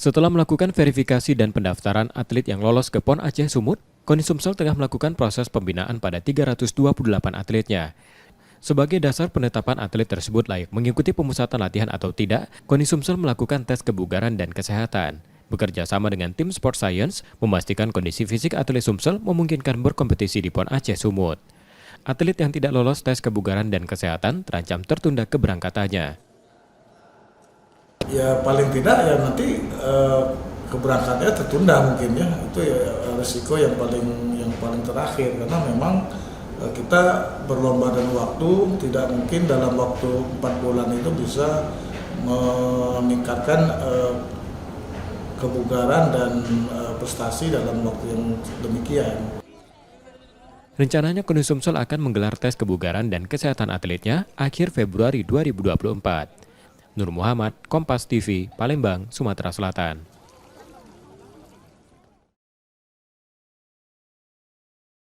Setelah melakukan verifikasi dan pendaftaran atlet yang lolos ke PON Aceh Sumut, KONI Sumsel tengah melakukan proses pembinaan pada 328 atletnya. Sebagai dasar penetapan atlet tersebut layak mengikuti pemusatan latihan atau tidak, KONI Sumsel melakukan tes kebugaran dan kesehatan. Bekerja sama dengan tim Sport Science, memastikan kondisi fisik atlet Sumsel memungkinkan berkompetisi di PON Aceh Sumut. Atlet yang tidak lolos tes kebugaran dan kesehatan terancam tertunda keberangkatannya. Ya paling tidak ya nanti keberangkatannya tertunda mungkin ya, itu ya resiko yang paling terakhir, karena memang kita berlomba dengan waktu, tidak mungkin dalam waktu 4 bulan itu bisa meningkatkan kebugaran dan prestasi dalam waktu yang demikian. Rencananya KONI Sumsel akan menggelar tes kebugaran dan kesehatan atletnya akhir Februari 2024. Nur Muhammad, Kompas TV, Palembang, Sumatera Selatan.